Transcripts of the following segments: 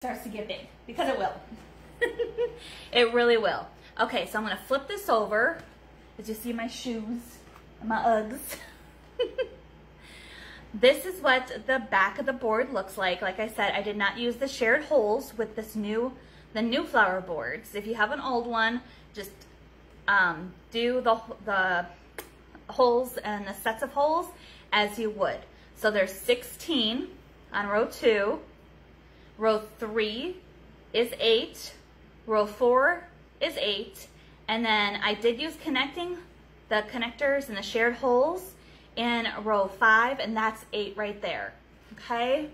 starts to get big, because it will. It really will. Okay, so I'm going to flip this over. As you see my shoes, my Uggs. This is what the back of the board looks like. Like I said, I did not use the shared holes with the new flower boards. If you have an old one, just do the holes and the sets of holes as you would. So there's 16 on row 2. Row 3 is 8. Row 4 is 8. And then I did use the connectors and the shared holes in row 5, and that's 8 right there. Okay?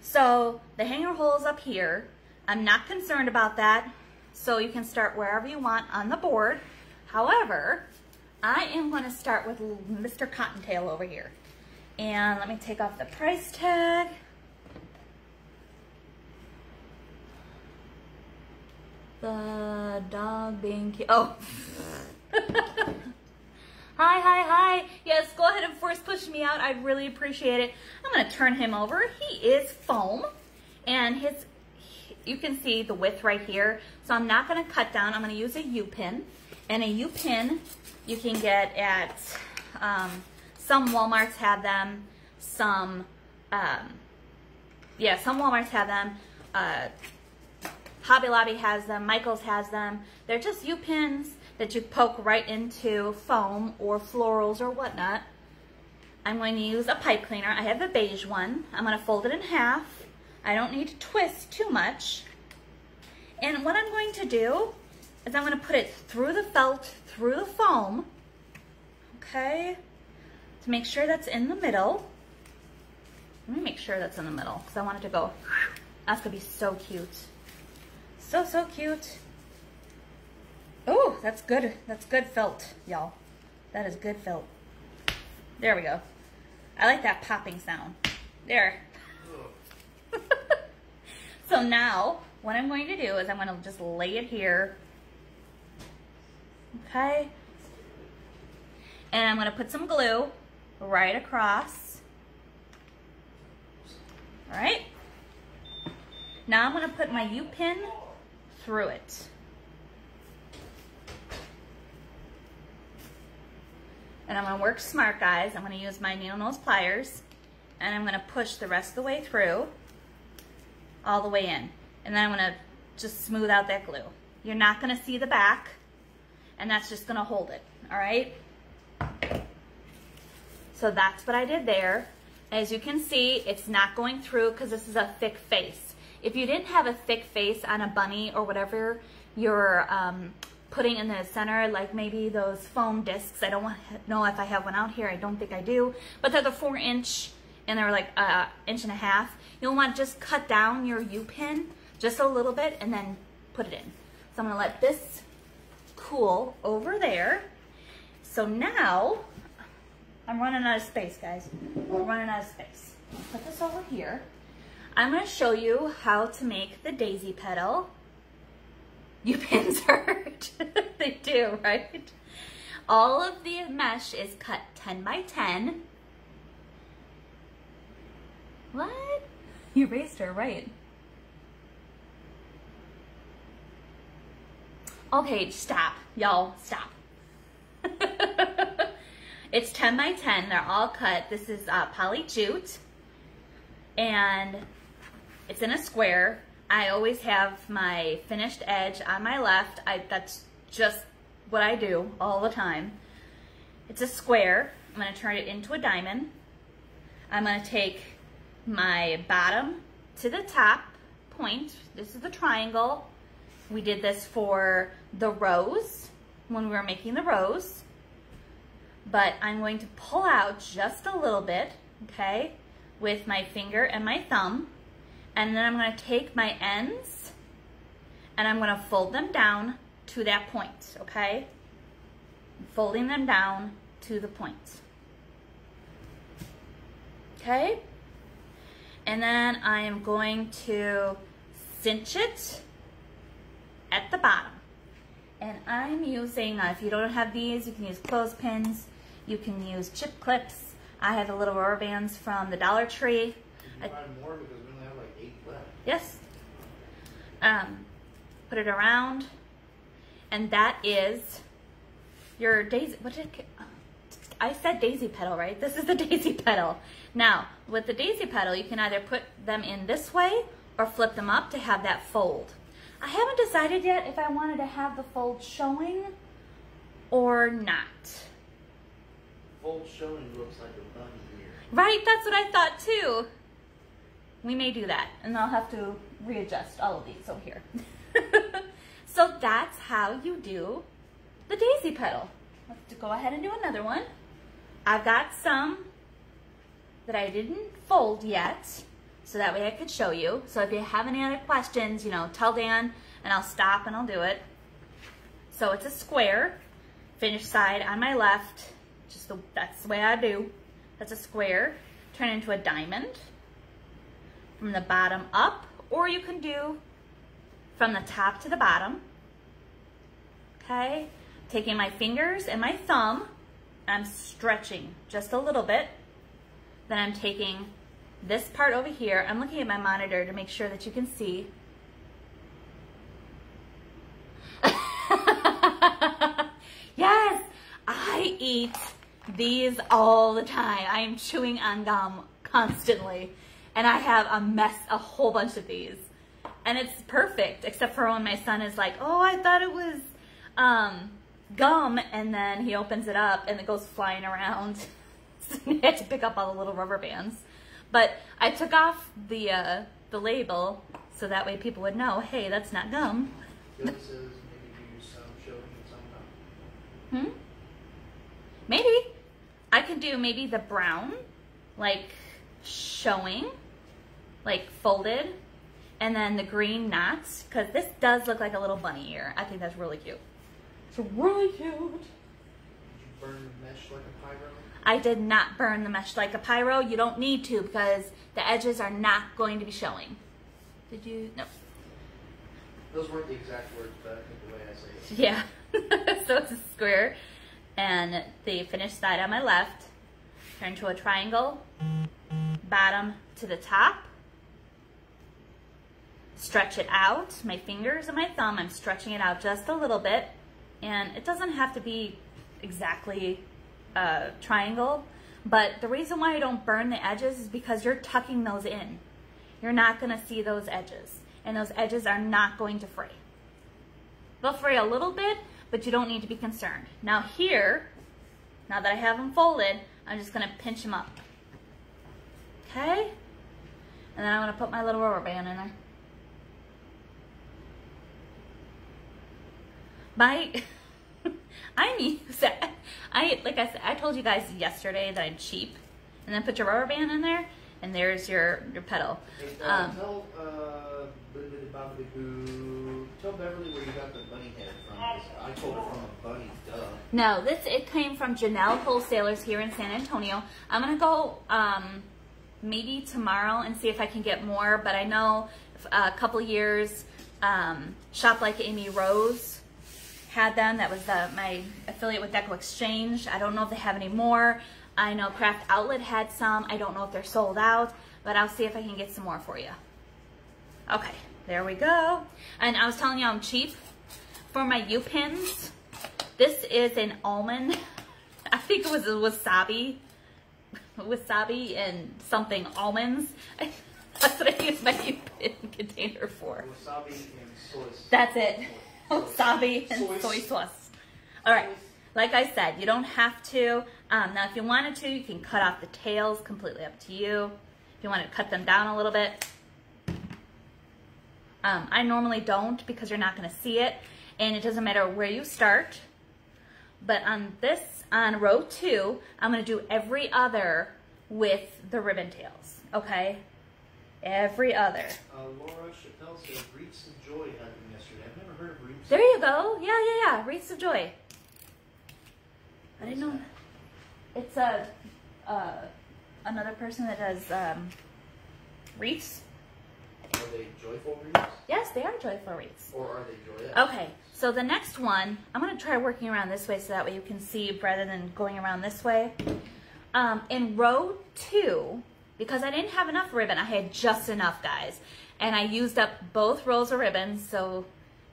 So the hanger holes up here, I'm not concerned about that. So you can start wherever you want on the board. However, I am going to start with Mr. Cottontail over here. And let me take off the price tag. The dog being cute. Oh. Hi. Yes, go ahead and force push me out. I'd really appreciate it. I'm going to turn him over. He is foam. And you can see the width right here. So I'm not going to cut down. I'm going to use a U-pin. And a U-pin you can get at some Walmarts have them. Some Walmarts have them. Hobby Lobby has them. Michael's has them. They're just U-pins that you poke right into foam or florals or whatnot. I'm going to use a pipe cleaner. I have the beige one. I'm going to fold it in half. I don't need to twist too much. And what I'm going to do is I'm going to put it through the felt, through the foam, okay, to make sure that's in the middle. Let me make sure that's in the middle because I want it to go. That's going to be so cute. So cute. Oh, that's good. That's good felt, y'all. That is good felt. There we go. I like that popping sound. There. So now, what I'm going to do is I'm going to just lay it here. Okay? And I'm going to put some glue right across. All right? Now I'm going to put my U-pin through it. And I'm going to work smart, guys. I'm going to use my needle nose pliers, and I'm going to push the rest of the way through, all the way in. And then I'm going to just smooth out that glue. You're not going to see the back, and that's just going to hold it, all right? So that's what I did there. As you can see, it's not going through because this is a thick face. If you didn't have a thick face on a bunny or whatever you're putting in the center, like maybe those foam discs, I don't know if I have one out here, I don't think I do, but they're the 4-inch and they're like an inch and a half. You'll want to just cut down your U-pin just a little bit and then put it in. So I'm going to let this cool over there. So now, I'm running out of space, guys. We're running out of space. Put this over here. I'm going to show you how to make the daisy petal. U-pins hurt. They do, right? All of the mesh is cut 10 by 10. What? You raised her, right? Okay, stop. Y'all, stop. It's 10 by 10. They're all cut. This is poly jute. And it's in a square. I always have my finished edge on my left. That's just what I do all the time. It's a square. I'm going to turn it into a diamond. I'm going to take my bottom to the top point. This is the triangle. We did this for the rose when we were making the rose. But I'm going to pull out just a little bit, okay, with my finger and my thumb. And then I'm going to take my ends and I'm going to fold them down to that point, okay? Folding them down to the point. Okay? And then I am going to cinch it at the bottom. And I'm using, if you don't have these, you can use clothespins, you can use chip clips. I have the little rubber bands from the Dollar Tree. You can buy more because we only have like 8 left. Yes. Put it around, and that is your daisy. What did I said daisy petal, right? This is the daisy petal. Now, with the daisy petal, you can either put them in this way or flip them up to have that fold. I haven't decided yet if I wanted to have the fold showing or not. Fold showing looks like a bunny ear. Right, that's what I thought too. We may do that, and I'll have to readjust all of these over here. So that's how you do the daisy petal. Let's go ahead and do another one. I've got some that I didn't fold yet, so that way I could show you. So if you have any other questions, you know, tell Dan, and I'll stop and I'll do it. So it's a square, finished side on my left, that's the way I do. That's a square, turn into a diamond from the bottom up, or you can do from the top to the bottom. Okay, taking my fingers and my thumb, I'm stretching just a little bit. Then I'm taking this part over here. I'm looking at my monitor to make sure that you can see. Yes, I eat these all the time. I am chewing on gum constantly, and I have a whole bunch of these. And it's perfect, except for when my son is like, oh, I thought it was gum, and then he opens it up and it goes flying around. So I had to pick up all the little rubber bands. But I took off the label so that way people would know, hey, that's not gum. Bill says maybe do some showing and some not. Maybe. I could do maybe the brown, like showing, like folded, and then the green knots, because this does look like a little bunny ear. I think that's really cute. It's really cute. Did you burn the mesh like a pyro? I did not burn the mesh like a pyro. You don't need to, because the edges are not going to be showing. Did you? No. Those weren't the exact words, but I think the way I say it. Yeah. So it's a square, and the finished side on my left, turn to a triangle, bottom to the top, stretch it out, my fingers and my thumb, I'm stretching it out just a little bit, and it doesn't have to be exactly a triangle, but the reason why I don't burn the edges is because you're tucking those in. You're not going to see those edges, and those edges are not going to fray. They'll fray a little bit, but you don't need to be concerned. Now here, now that I have them folded, I'm just going to pinch them up. Okay? And then I'm going to put my little rubber band in there. Like I said, I told you guys yesterday that I'm cheap, and then put your rubber band in there, and there's your petal. Hey, tell Beverly where you got the bunny head from. I told her from a bunny, duh. No, it came from Janelle Wholesalers here in San Antonio. I'm gonna go maybe tomorrow and see if I can get more, but I know a couple years Shop Like AmyRose had them. That was my affiliate with Deco Exchange. I don't know if they have any more. I know Craft Outlet had some. I don't know if they're sold out, but I'll see if I can get some more for you. Okay, there we go. And I was telling you I'm cheap. For my U-pins, this is an almond. I think it was a wasabi and something almonds. That's what I use my U-pin container for. Wasabi and soy sauce. That's it. Wasabi and soy sauce. All right, like I said, you don't have to. Now, if you wanted to, you can cut off the tails, completely up to you. If you want to cut them down a little bit. I normally don't, because you're not going to see it, and it doesn't matter where you start. But on row 2, I'm going to do every other with the ribbon tails, okay? Every other. Laura Chappelle said Wreaths of Joy had them yesterday. I've never heard of Wreaths. There you go. Yeah. Wreaths of Joy. I didn't know. It's another person that does wreaths. Are they joyful wreaths? Yes, they are joyful wreaths. Or are they joyous? Okay, so the next one, I'm going to try working around this way so that way you can see rather than going around this way. In row 2, because I didn't have enough ribbon, I had just enough, guys. and I used up both rolls of ribbon, so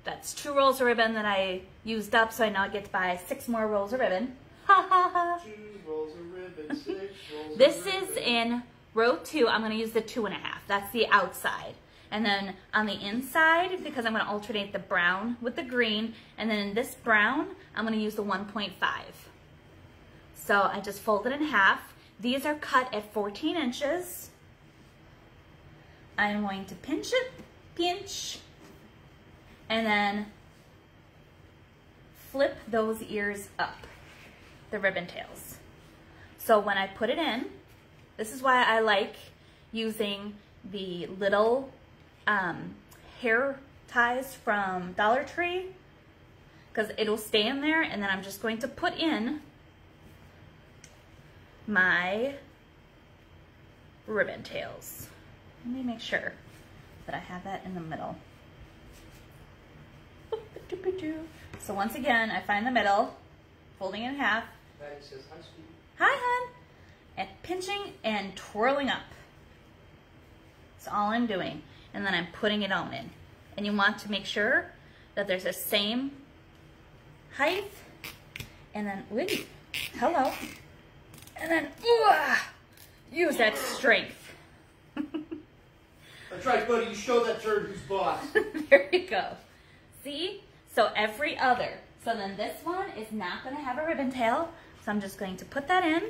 that's 2 rolls of ribbon that I used up, so I now get to buy 6 more rolls of ribbon. Ha ha ha. 2 rolls of ribbon, 6 rolls This of ribbon. is in row 2. I'm going to use the 2.5. That's the outside. And then on the inside, because I'm going to alternate the brown with the green, and then in this brown, I'm going to use the 1.5. So I just fold it in half. These are cut at 14 inches. I'm going to pinch it, pinch, and then flip those ears up, the ribbon tails. So when I put it in, this is why I like using the little hair ties from Dollar Tree, because it'll stay in there, and then I'm just going to put in my ribbon tails. Let me make sure that I have that in the middle. So once again, I find the middle, folding it in half. Patty says, hi, sweetie. Hi, hon. And pinching and twirling up. That's all I'm doing. And then I'm putting it on in. And you want to make sure that there's the same height. And then, ooh, hello. And then, use that strength. That's right, buddy. You show that turd who's boss. There you go. See? So every other. So then this one is not going to have a ribbon tail. So I'm just going to put that in.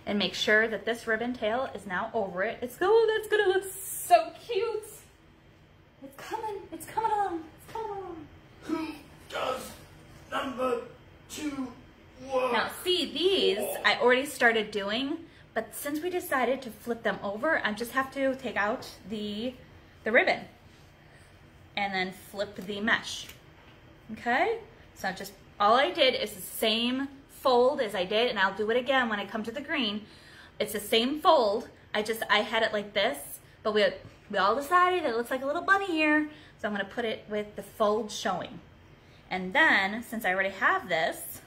And make sure that this ribbon tail is now over it. It's that's going to look so cute. It's coming. It's coming along. It's coming along. Who does number 2 work? Now see, these I already started doing, but since we decided to flip them over, I just have to take out the ribbon and then flip the mesh. Okay? So just all I did is the same fold as I did, and I'll do it again when I come to the green. It's the same fold. I had it like this, but we all decided it looks like a little bunny here, so I'm going to put it with the fold showing. And then, since I already have this,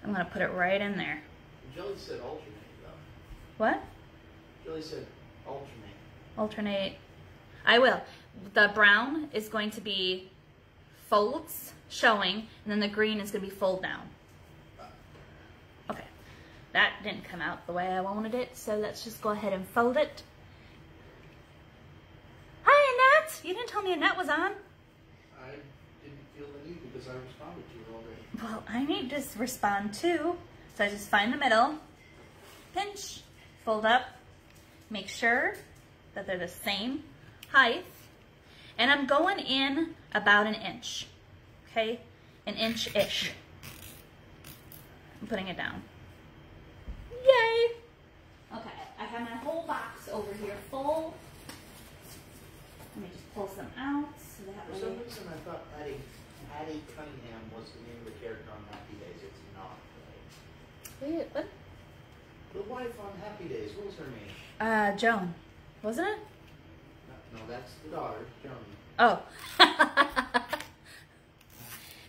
I'm going to put it right in there. Jelly said alternate, though. What? Jelly said alternate. Alternate. I will. The brown is going to be folds showing, and then the green is going to be fold down. Okay. That didn't come out the way I wanted it, so let's just go ahead and fold it. Hi, Annette! You didn't tell me Annette was on. I didn't feel the need because I responded to you already. Well, I need to respond too. So I just find the middle, pinch, fold up, make sure that they're the same height, and I'm going in about an inch, okay? An inch-ish. I'm putting it down. Yay! Okay, I have my whole box over here full. Let me just pull some out so that For way. some reason, I thought Patty Cunningham was the name of the character on Happy Days. It's not. Right? Wait, what? The wife on Happy Days. What was her name? Joan, wasn't it? No, that's the daughter, Joni. Oh.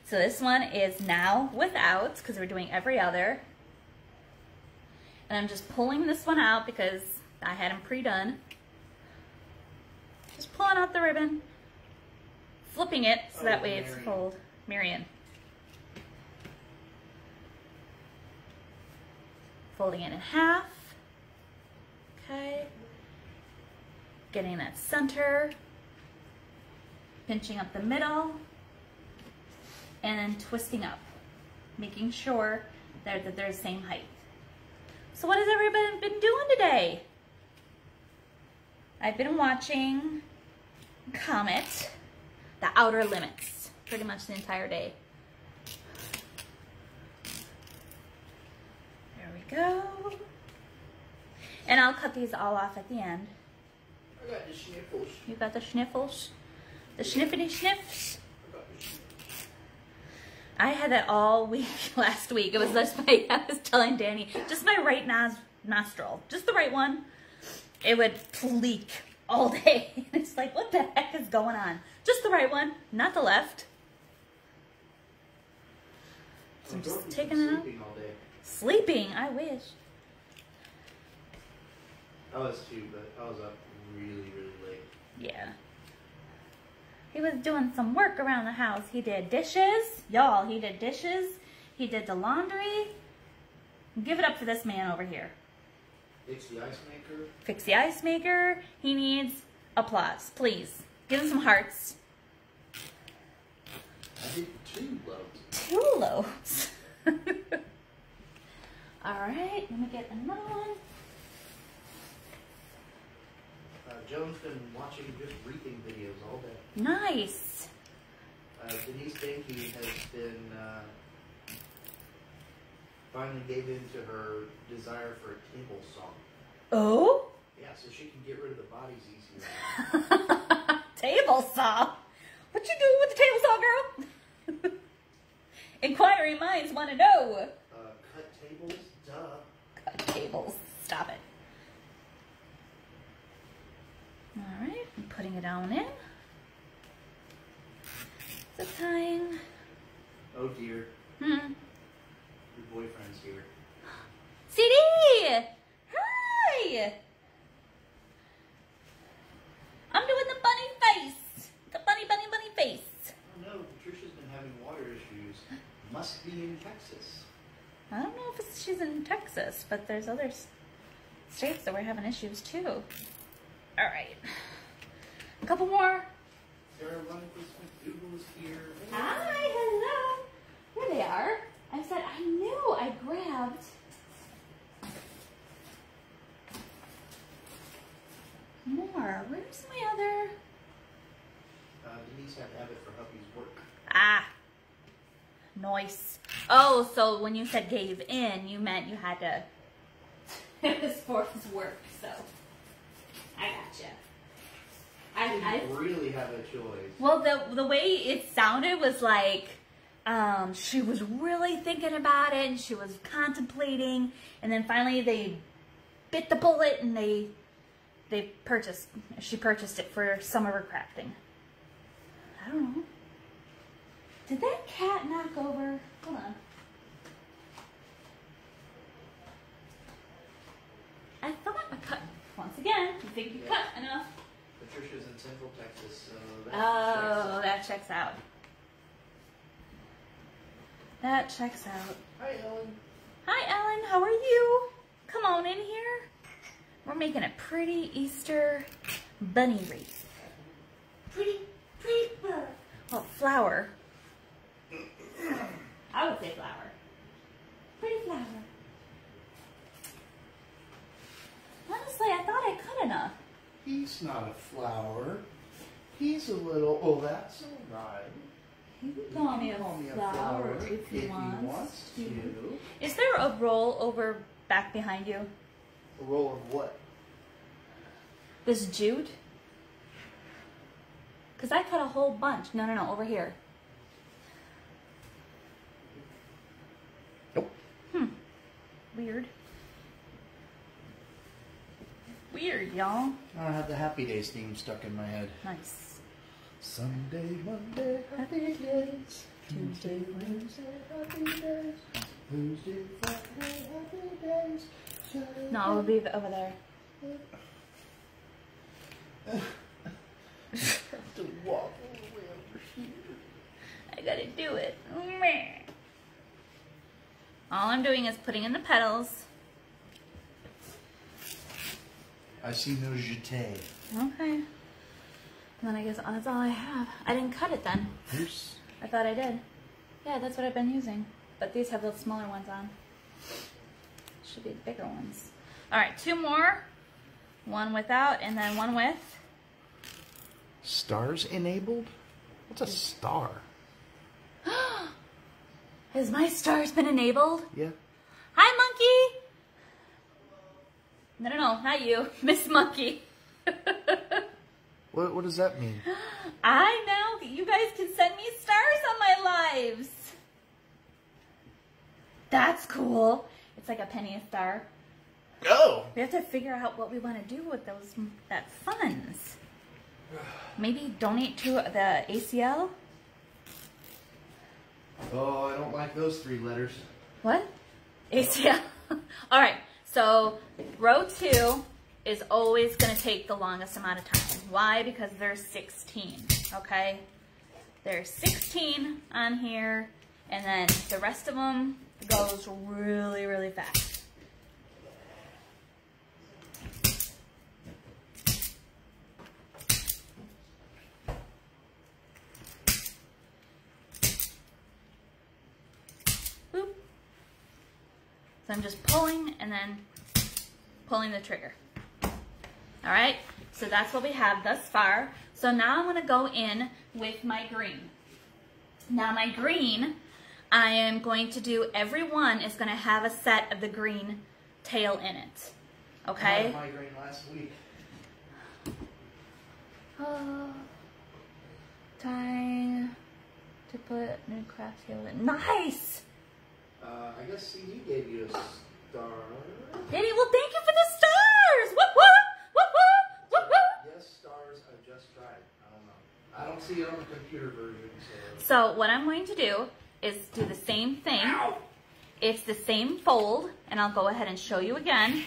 So this one is now without, because we're doing every other. And I'm just pulling this one out because I had them pre-done. Just pulling out the ribbon, flipping it so that way it's fold. Marion. Folding it in half. Okay. Getting that center. Pinching up the middle. And then twisting up. Making sure that they're the same height. So what has everybody been doing today? I've been watching Comet, The Outer Limits, pretty much the entire day. There we go. And I'll cut these all off at the end. I got the sniffles. You got the sniffles? The sniffity sniffs? I got the sniffles. I had that all week last week. It was just I was telling Danny, just my right nostril, just the right one. It would leak all day. It's like, what the heck is going on? Just the right one, not the left. So I'm just taking it out. Sleeping all day. Sleeping, I wish. I was too, but I was up really, really late. Yeah. He was doing some work around the house. He did dishes. Y'all, he did dishes. He did the laundry. Give it up for this man over here. Fix the ice maker. Fix the ice maker. He needs applause. Please. Give him some hearts. I did 2 loads. 2 loads. Alright, let me get another one. Joan's been watching just wreathing videos all day. Nice. Denise Danke has been finally gave in to her desire for a table saw. Oh? Yeah, so she can get rid of the bodies easier. Table saw? What you doing with the table saw, girl? Inquiring minds want to know. Cut tables? Duh. Cut tables. Stop it. Alright, I'm putting it on in. Zip tying. Oh dear. Hmm. Your boyfriend's here. CD! Hi! I'm doing the bunny face. The bunny face. Oh no, Patricia's been having water issues. Must be in Texas. I don't know if she's in Texas, but there's other states that we're having issues too. Alright. A couple more. Sarah Runquist McDougal is here. Hi, hello. Here they are. I said I knew I grabbed more. Where's my other? Denise had to have it for hubby's work. Ah. Nice. Oh, so when you said gave in, you meant you had to. It was for his work, so. I gotcha. I really have a choice. Well, the way it sounded was like she was really thinking about it and she was contemplating, and then finally they bit the bullet and she purchased it for some of her crafting. I don't know. Did that cat knock over? Hold on. I thought I cut. Once again, you think you cut enough. Patricia's in Central Texas, so that checks out. That checks out. Hi, Ellen. Hi, Ellen. How are you? Come on in here. We're making a pretty Easter bunny wreath. Pretty bird. Well, flower. I would say flower. Pretty flower. Honestly, I thought I cut enough. He's not a flower. He's a little. Oh, that's all right. You can call me a flower if he wants to. Is there a roll over back behind you? A roll of what? This jute? Because I cut a whole bunch. No, over here. Nope. Weird. Weird, y'all. I have the Happy Days theme stuck in my head. Nice. Sunday, Monday, happy days. Tuesday, Wednesday, happy days. Thursday, Friday, happy days. Saturday. No, it'll be over there. I have to walk all the way over here. I gotta do it. All I'm doing is putting in the petals. I see no jeté. Okay. And then I guess that's all I have. I didn't cut it then. Oops. I thought I did. Yeah, that's what I've been using. But these have the smaller ones on. Should be the bigger ones. Alright, 2 more. One without and then one with. Stars enabled? What's a star? Has my stars been enabled? Yeah. Hi, Monkey! No, not you. Miss Monkey. What does that mean? I know. You guys can send me stars on my lives. That's cool. It's like a penny a star. Oh! We have to figure out what we want to do with that funds. Maybe donate to the ACL? Oh, I don't like those 3 letters. What? ACL. All right. So row 2 is always going to take the longest amount of time. Why? Because there's 16, okay? There's 16 on here, and then the rest of them goes really, really fast. Boop. So I'm just pulling and then pulling the trigger. All right, so that's what we have thus far. So now I'm gonna go in with my green. Now my green, I am going to do, every one is gonna have a set of the green tail in it, okay? I had my green last week. Oh, time to put new craft tail in. Nice! I guess CD gave you a star. Did he? Well, thank you for the stars! Whoop, whoop! Whoop, whoop! Whoop, whoop! Yes, stars. I've just tried. I don't know. I don't see it on the computer version. So what I'm going to do is do the same thing. Ow! It's the same fold, and I'll go ahead and show you again.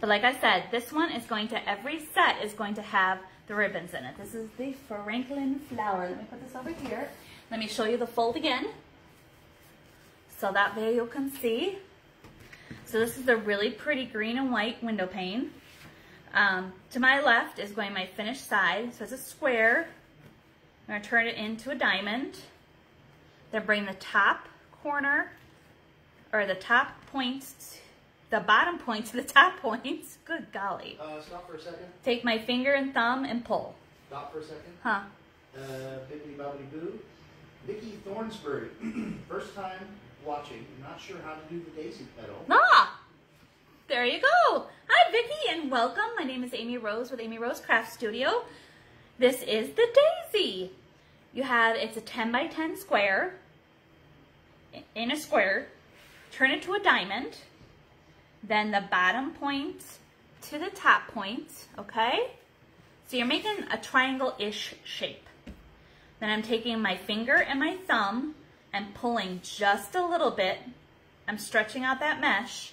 But like I said, this one is going to, every set is going to have the ribbons in it. This is the Franklin flower. Let me put this over here. Let me show you the fold again, so that way you can see. So this is the really pretty green and white window pane. To my left is going my finished side. So it's a square. I'm going to turn it into a diamond. Then bring the top corner, or the top points, the bottom point to the top points. Good golly. Stop for a second. Take my finger and thumb and pull. Stop for a second. Huh. Bibbidi bobbidi boo. Vicky Thornsbury. First time watching. Not sure how to do the daisy petal. Ah! There you go. Hi, Vicky, and welcome. My name is AmyRose with AmyRose Craft Studio. This is the daisy. You have, it's a 10 by 10 square. In a square, turn it to a diamond. Then the bottom point to the top point, okay? So you're making a triangle-ish shape. Then I'm taking my finger and my thumb and pulling just a little bit. I'm stretching out that mesh.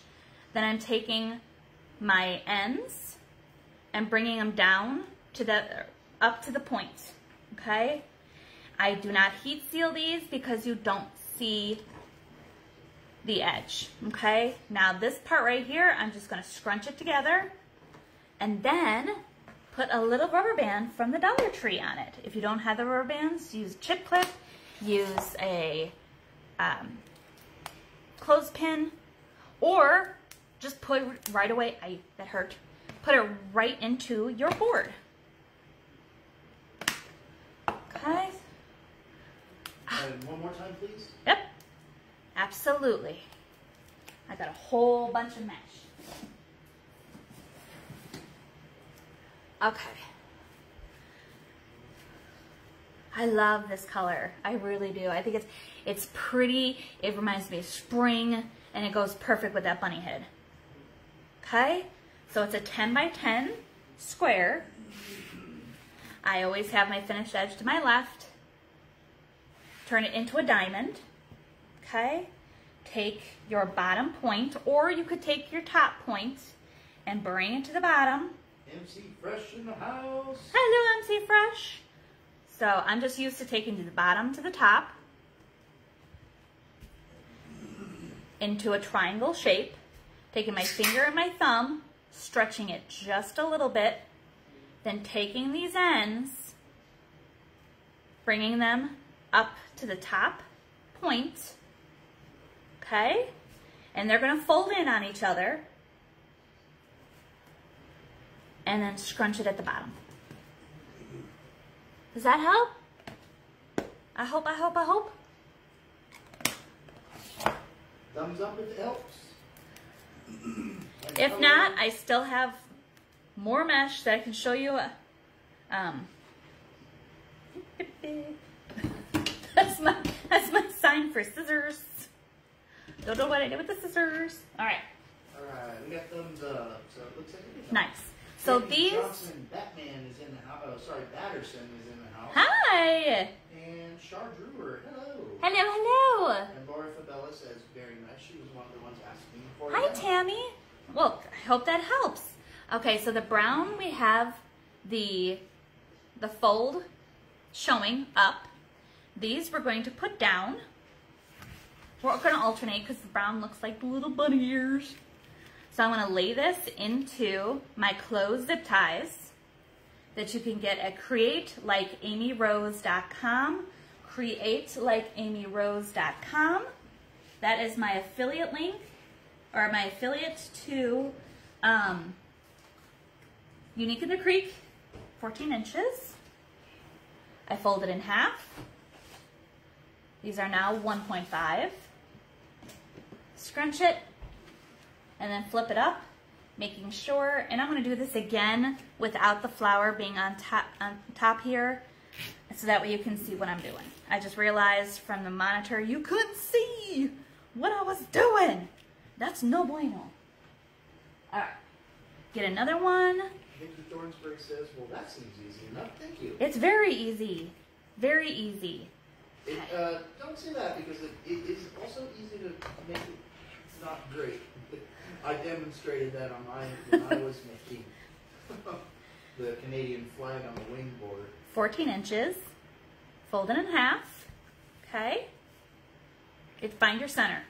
Then I'm taking my ends and bringing them down to the, up to the point, okay? I do not heat seal these because you don't see the edge, okay? Now this part right here, I'm just gonna scrunch it together and then put a little rubber band from the Dollar Tree on it. If you don't have the rubber bands, use a chip clip, use a clothespin, or just put it right away, that hurt, put it right into your board. Okay. One more time, please. Yep, absolutely. I got a whole bunch of mesh. Okay. I love this color. I really do. I think it's pretty. It reminds me of spring, and it goes perfect with that bunny head. Okay? So it's a 10 by 10 square. I always have my finished edge to my left. Turn it into a diamond. Okay? Take your bottom point, or you could take your top point and bring it to the bottom. MC Fresh in the house. Hello, MC Fresh. So I'm just used to taking the bottom to the top into a triangle shape, taking my finger and my thumb, stretching it just a little bit, then taking these ends, bringing them up to the top point, okay? And they're gonna fold in on each other, and then scrunch it at the bottom. Does that help? I hope. Thumbs up if it helps. If not, I still have more mesh that I can show you. That's my sign for scissors. Don't know what I did with the scissors. All right. All right, we got thumbs up. So it looks like it. Nice. So Jamie these. Johnson, Batman is in the house. Oh, sorry, Batterson is in the house. Hi. And Char Drewer, hello. Hello. And Laura Fabella says very nice. She was one of the ones asking for Hi, it. Tammy. well, I hope that helps. Okay, so the brown, we have the fold showing up. These we're going to put down. We're going to alternate because the brown looks like little bunny ears. So I'm going to lay this into my closed zip ties that you can get at createlikeamyrose.com. Createlikeamyrose.com. That is my affiliate link, or my affiliate to Unique in the Creek, 14 inches. I fold it in half. These are now 1.5. Scrunch it, and then flip it up, making sure, and I'm going to do this again without the flower being on top here, so that way you can see what I'm doing. I just realized from the monitor you couldn't see what I was doing. That's no bueno. All right, get another one. Vicki Thornsberg says, well, that seems easy enough. Thank you. It's very easy. Very easy. Don't say that because it is also easy to make it not great. I demonstrated that on when I was making the Canadian flag on the wing board. 14 inches. Fold it in half. Okay. Find your center.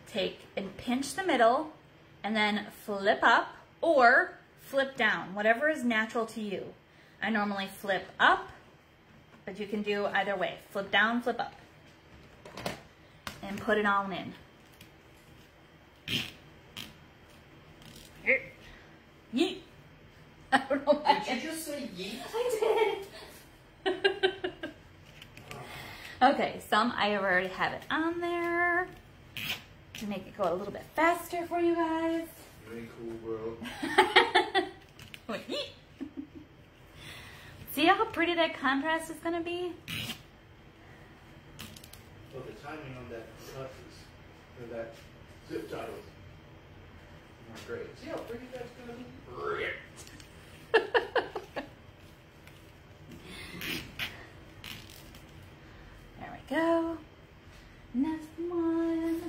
Take and pinch the middle and then flip up or flip down, whatever is natural to you. I normally flip up, but you can do either way. Flip down, flip up. And put it on in. Yeet. I don't know why. Did you just say yeet? I did. Okay, some I already have it on there to make it go a little bit faster for you guys. Very cool, bro. Yeet. See how pretty that contrast is going to be? Well, the timing on that cut is, or that zip tie was not great. See how pretty that's going to be? There we go. Next one.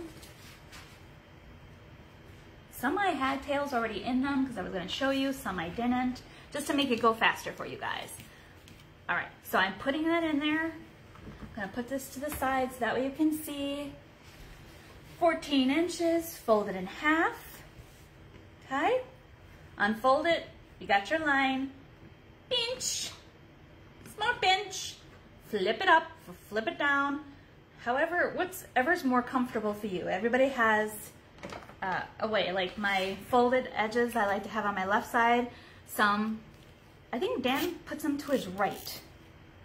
Some I had tails already in them because I was going to show you. Some I didn't, just to make it go faster for you guys. All right, so I'm putting that in there. I'm going to put this to the side so that way you can see. 14 inches, fold it in half. Okay? Unfold it. You got your line. Pinch. Small pinch. Flip it up, flip it down. However, whatever's more comfortable for you. Everybody has a way. Like my folded edges I like to have on my left side. Some, I think Dan puts them to his right.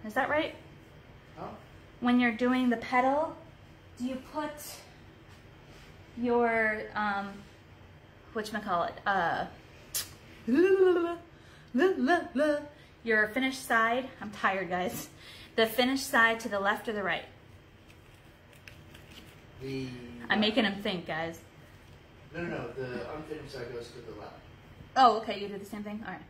Is that right? Huh? When you're doing the petal, do you put your, whatchamacallit, your finished side, I'm tired guys, the finished side to the left or the right? I'm making him think, guys. No, the unfinished side goes to the left. Oh, okay, you do the same thing? All right.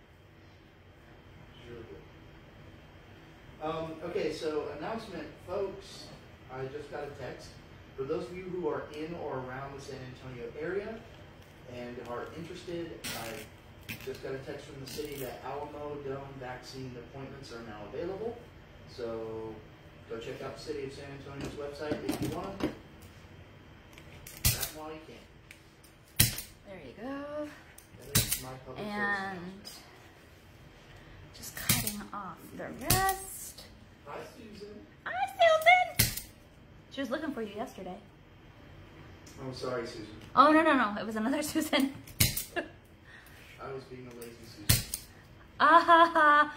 Okay, so announcement, folks. I just got a text. For those of you who are in or around the San Antonio area and are interested, I just got a text from the city that Alamo Dome vaccine appointments are now available. So go check out the City of San Antonio's website if you want them. Grab them while you can. There you go. That is my public service announcement. Just cutting off the rest. Hi, Susan. Hi, Susan! She was looking for you yesterday. Oh, sorry, Susan. Oh, no. It was another Susan. I was being a lazy Susan. Ah-ha-ha.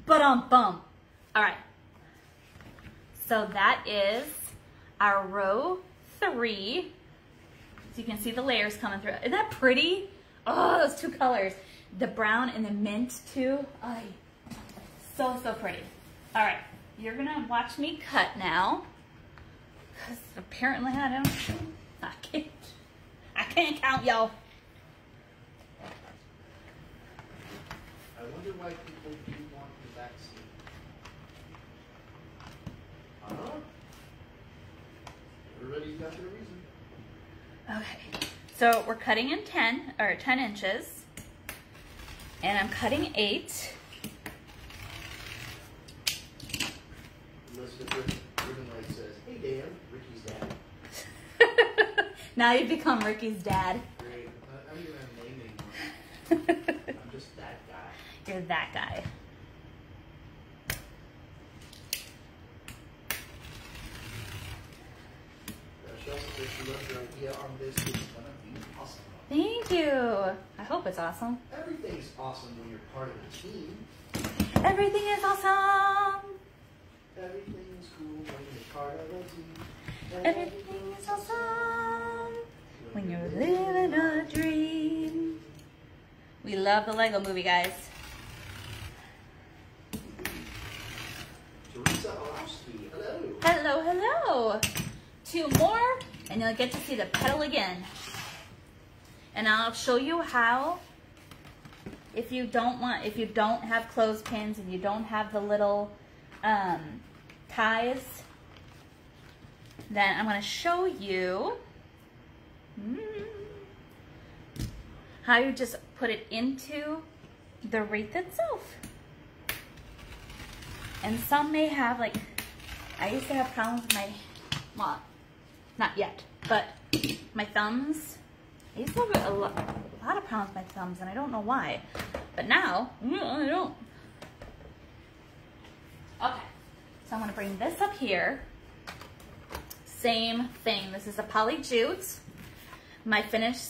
Ba-dum-bum. All right. So that is our row 3. So you can see the layers coming through. Isn't that pretty? Oh, those two colors. The brown and the mint, too. Oh, so pretty. All right. You're going to watch me cut now. Because apparently I can't count, y'all. I wonder why people do want the vaccine. I don't know. Everybody's got their reason. Okay. So we're cutting in 10 inches, and I'm cutting 8. Elizabeth Ribbonlight says, "Hey Dan, Ricky's dad." Now you've become Ricky's dad. Great. I'm gonna name anymore. I'm just that guy. You're that guy. Chelsea says she loves your idea on this. It's gonna be awesome. Thank you. I hope it's awesome. Everything's awesome when you're part of a team. Everything is awesome. Everything's cool when you're part of a team. Everything is awesome when you're living a dream. We love the Lego movie, guys. Teresa Orowski, hello. Hello, hello. 2 more, and you'll get to see the petal again. And I'll show you how, if you don't have clothespins and you don't have the little ties, then I'm going to show you how you just put it into the wreath itself. And some may have, like, I used to have problems with my, well, not yet, but my thumbs. I used to have a lot of problems with my thumbs, and I don't know why. But now, I don't. Okay, so I'm going to bring this up here. Same thing. This is a poly jute. My finished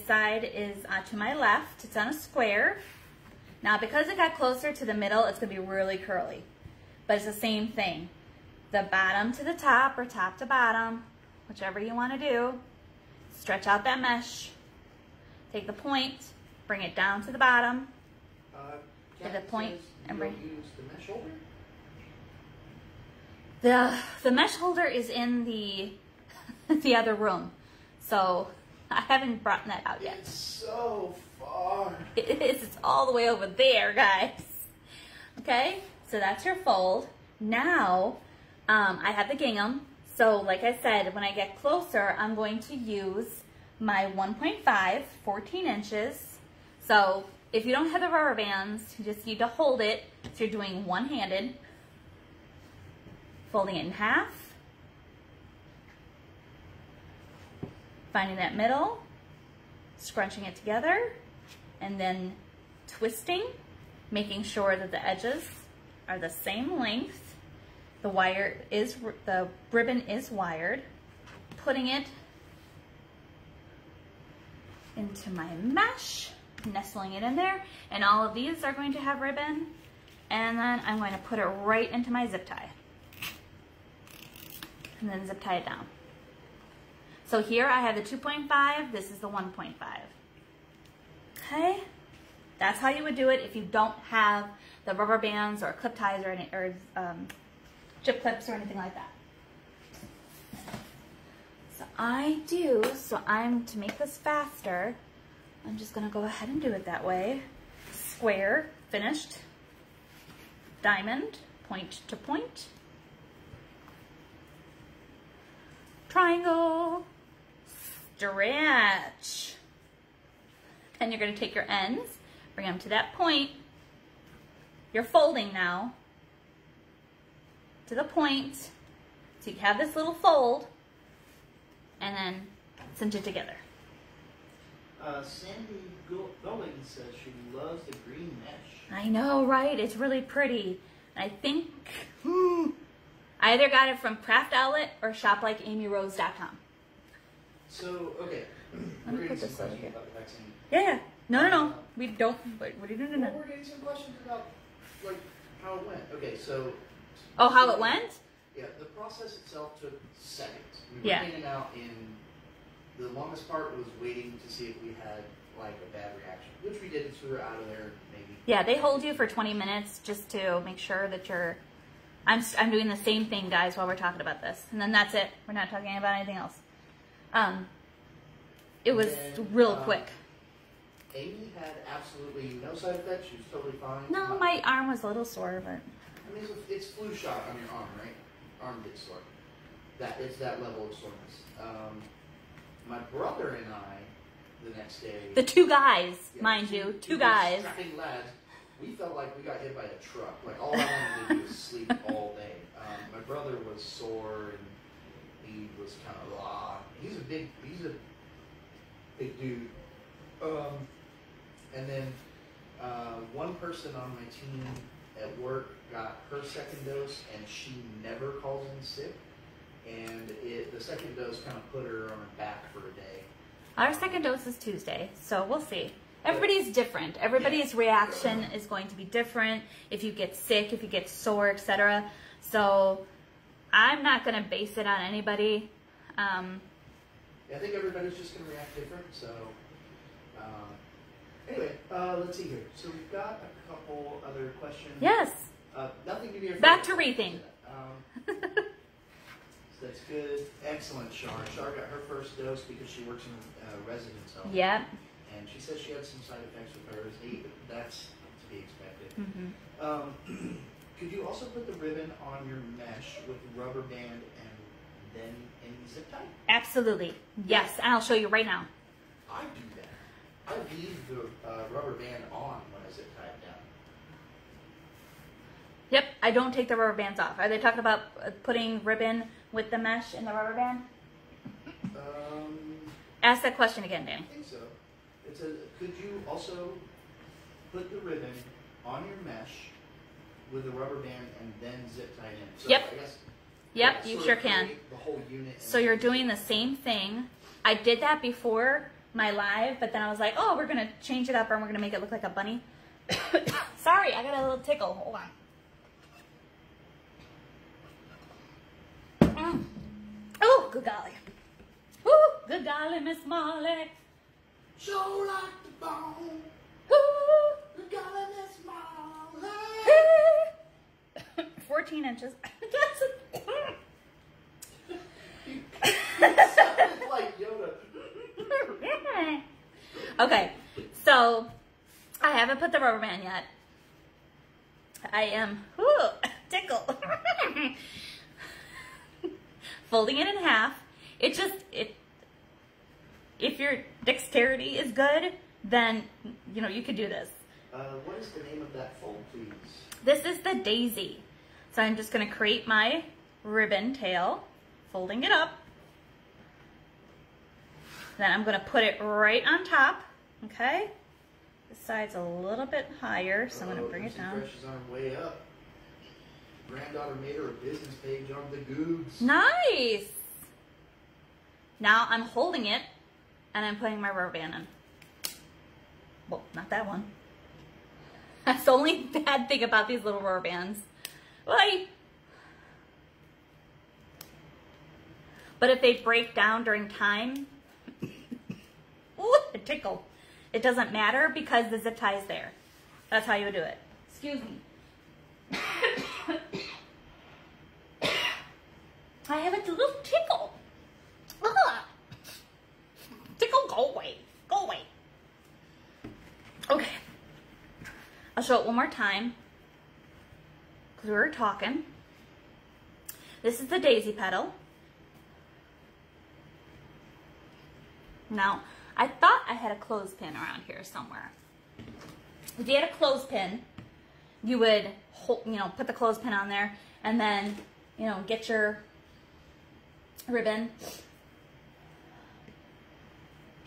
side is to my left. It's on a square. Now, because it got closer to the middle, it's going to be really curly. But it's the same thing. The bottom to the top, or top to bottom, whichever you want to do. Stretch out that mesh. Take the point, bring it down to the bottom. To the point, and bring. Use the mesh holder? The mesh holder is in the other room, so I haven't brought that out yet. It's so far. It is. It's all the way over there, guys. Okay, so that's your fold. Now, I have the gingham. So, like I said, when I get closer, I'm going to use my 1.5, 14 inches. So, if you don't have the rubber bands, you just need to hold it. So, you're doing one-handed. Folding it in half. Finding that middle. Scrunching it together. And then twisting. Making sure that the edges are the same length. The ribbon is wired. Putting it into my mesh, nestling it in there, and all of these are going to have ribbon, and then I'm going to put it right into my zip tie, and then zip tie it down. So here I have the 2.5, this is the 1.5. Okay, that's how you would do it if you don't have the rubber bands or clip ties or any chip clips or anything like that. So I'm to make this faster, I'm just gonna go ahead and do it that way. Square, finished, diamond, point to point, triangle, stretch. And you're gonna take your ends, bring them to that point. You're folding now to the point, so you have this little fold, and then cinch it together. Sandy Gulling says she loves the green mesh. I know, right? It's really pretty. I think I either got it from Craft Outlet or shoplikeamyrose.com. So, okay. Let me put this over here. About the vaccine. Yeah. No. We don't. What are you doing? Well, we're getting some questions about, like, how it went. Okay, so. Oh, how it went? Yeah, the process itself took seconds. We Yeah. were in and out in. The longest part was waiting to see if we had, like, a bad reaction, which we did, so we were out of there maybe. Yeah, they hold you for 20 minutes just to make sure that you're. I'm doing the same thing, guys, while we're talking about this, and then that's it. We're not talking about anything else. It was real quick. Amy had absolutely no side effects. She was totally fine. No, my arm was a little sore, but. I mean, it's flu shot on your arm, right? Arm gets sore. It's that level of soreness. My brother and I next day. The two guys, mind you, two guys. Strapping lads. We felt like we got hit by a truck. Like all I wanted to do was sleep all day. My brother was sore and he was kind of raw. He's a big dude. And then one person on my team at work got her second dose, and she never calls in sick. And the second dose kind of put her on her back for a day. Our second dose is Tuesday, so we'll see. Everybody's different. Everybody's reaction is going to be different. If you get sick, if you get sore, etc. So I'm not going to base it on anybody. I think everybody's just going to react different. So anyway, let's see here. So we've got a couple other questions. Yes. Nothing to be afraid Back to of. wreathing. So that's good. Excellent, Shar. Shar got her first dose because she works in a residence home. Yep. And she says she had some side effects with hers. That's to be expected. Mm-hmm. Could you also put the ribbon on your mesh with rubber band and then in zip tie? Absolutely. Yes, and I'll show you right now. I do that. I leave the rubber band on when I zip tie it down. Yep, I don't take the rubber bands off. Are they talking about putting ribbon with the mesh in the rubber band? Ask that question again, Danny. I think so. Could you also put the ribbon on your mesh with the rubber band and then zip tie it in? So Yep. I guess, Yep, you sure can. The whole unit. So you're doing the same thing. I did that before my live, but then I was like, oh, we're going to change it up and we're going to make it look like a bunny. Sorry, I got a little tickle. Hold on. Oh, good golly. Woo, good golly, Miss Molly. Show like the bone. Woo. Good golly, Miss Molly. 14 inches. You sounded like Yoda. Okay, so I haven't put the rubber band yet. I am tickle. Folding it in half. If your dexterity is good, then you could do this. What is the name of that fold, please? This is the daisy. So I'm just going to create my ribbon tail, folding it up. Then I'm going to put it right on top, okay? This side's a little bit higher, so I'm going to bring it down. Fresh is on her way up. Granddaughter made her a business page on the Goobs. Nice! Now I'm holding it, and I'm putting my rubber band in. Well, not that one. That's the only bad thing about these little rubber bands. But if they break down during time, ooh, a tickle. It doesn't matter because the zip tie is there. That's how you would do it. Excuse me. I have a little tickle. Ugh. Tickle, go away. Go away. Okay. I'll show it one more time because we were talking. This is the daisy petal. Now, I thought I had a clothespin around here somewhere. If you had a clothespin, you would hold, put the clothespin on there and then, get your ribbon.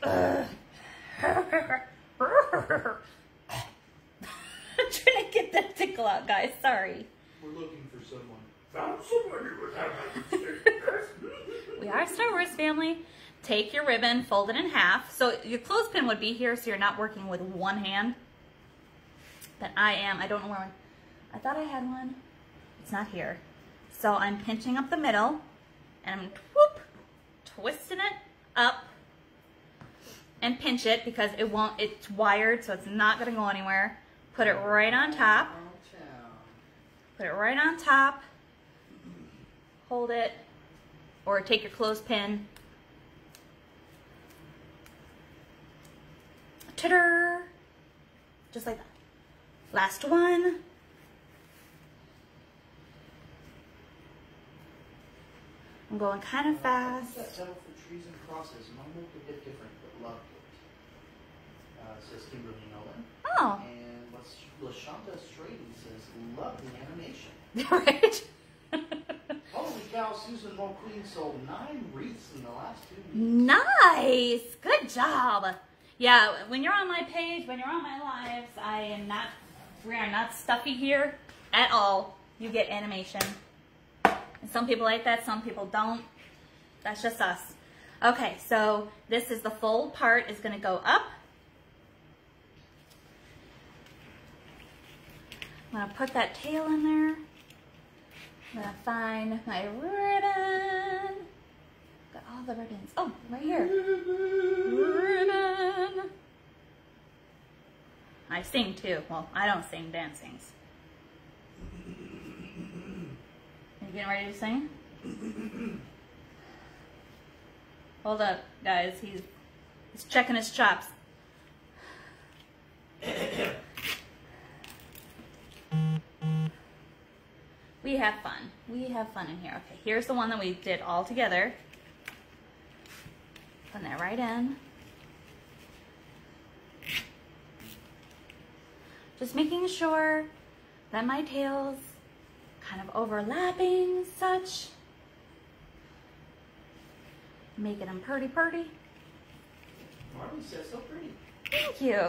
I'm trying to get that tickle out, guys. Sorry. We're looking for someone. Found someone who would have We are a Star Wars family. Take your ribbon, fold it in half. So your clothespin would be here, so you're not working with one hand. But I don't know where I thought I had one. It's not here. So I'm pinching up the middle, and I'm twisting it up, and pinch it because it's wired, so it's not gonna go anywhere. Put it right on top. Put it right on top. Hold it, or take your clothespin. Ta-da! Just like that. Last one. I'm going kind of fast. That petal for trees and crosses. Mine looked a bit different, but loved says Kimberly Nolan. Oh. And LaShonda Strayton says, love the animation. Right? Holy cow, Susan Mulqueen sold 9 wreaths in the last 2 weeks. Nice. Good job. Yeah, when you're on my page, when you're on my lives, we are not stuffy here at all. You get animation. And some people like that, some people don't. That's just us. Okay, so this is the fold part is going to go up. I'm going to put that tail in there. I'm going to find my ribbon. Got all the ribbons. Oh, right here. Ribbon. I sing too. Well, I don't sing, Dan sings. Are you getting ready to sing? Hold up, guys. He's checking his chops. We have fun. We have fun in here. Okay, here's the one that we did all together. Put that right in. Just making sure that my tail's kind of overlapping such. Making them pretty. Marley says so pretty. Thank you.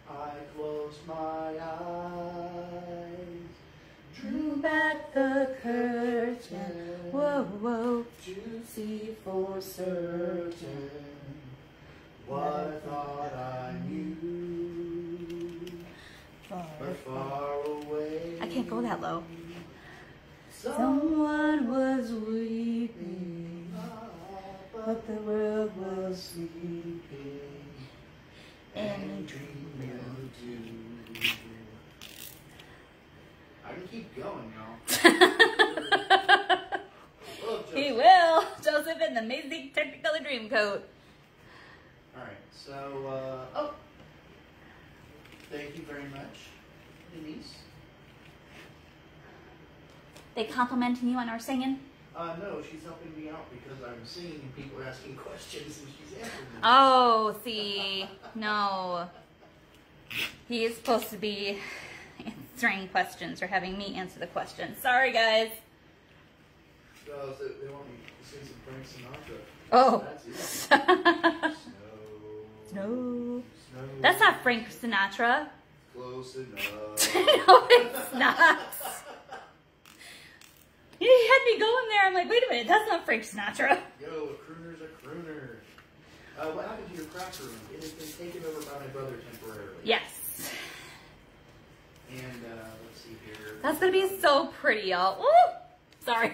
I closed my eyes, Drew back the curtain. Whoa, whoa. To see for certain what I thought I knew. But far away. I can't go that low. Someone was weeping, but the world was sleeping, and dreaming too. I can keep going, y'all. He will. Joseph in the amazing Technicolor Dreamcoat. Alright, so, thank you very much, Denise. They complimenting you on our singing? No, she's helping me out because I'm singing and people are asking questions and she's answering them. Oh, see. No. He is supposed to be answering questions or having me answer the questions. Sorry, guys. Oh, so they want me to sing some Frank Sinatra. Oh. That's it. Snow. Snow. That's not Frank Sinatra. Close enough. No, it's not. He had me going there. I'm like, wait a minute, that's not Frank Sinatra. Yo, a crooner's a crooner. What happened to your craft room? It has been taken over by my brother temporarily. Yes. And let's see here. That's gonna be so pretty, y'all. Woo! Sorry.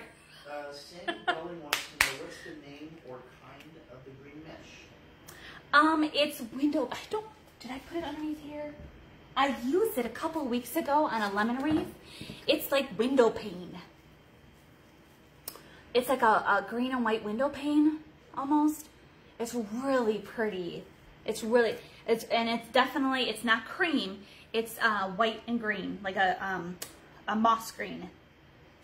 Sandy Cullen wants to know what's the name or kind of the green mesh? It's window. Did I put it underneath here? I used it a couple weeks ago on a lemon wreath. It's like window pane. It's like a green and white window pane, almost. It's really pretty. It's definitely, it's not cream. It's white and green, like a moss green.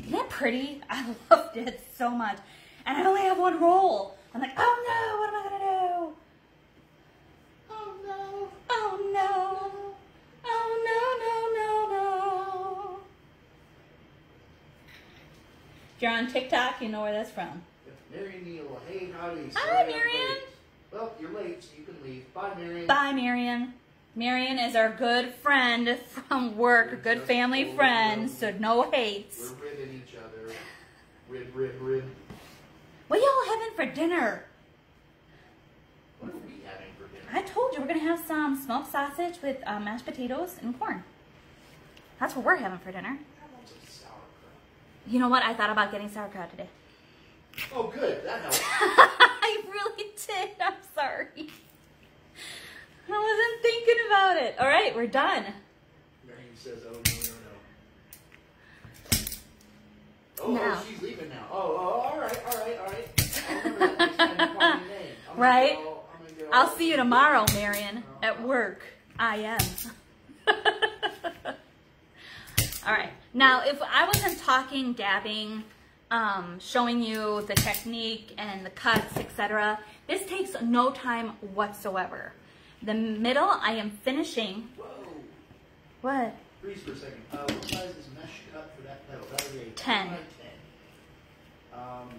Isn't that pretty? I loved it so much. And I only have one roll. I'm like, oh no, what am I gonna do? Oh no, oh no, oh no, no, no, no. If you're on TikTok, you know where that's from. Marion Neal, hey, howdy. Hi, Marion. Well, you're late, so you can leave. Bye, Marion. Bye, Marion. Marion is our good friend from work, a good family friend, so no hates. We're ribbing each other. Rib. What y'all having for dinner? What are we having for dinner? I told you we're going to have some smoked sausage with mashed potatoes and corn. That's what we're having for dinner. I want some sauerkraut. You know what? I thought about getting sauerkraut today. Oh, good. That helps. I really did. I'm sorry. I wasn't thinking about it. All right, we're done. Marion says, oh, no. Now. Oh, she's leaving now. All right. I'll remember that next time you call me name. Right? I'll I'll see you tomorrow, Marion, at work. I am. All right. Now, if I wasn't talking, dabbing, showing you the technique and the cuts, etc., this takes no time whatsoever. The middle, I am finishing. Whoa. What? Freeze for a second. What size is mesh cut for that petal? That would be a 10. 10.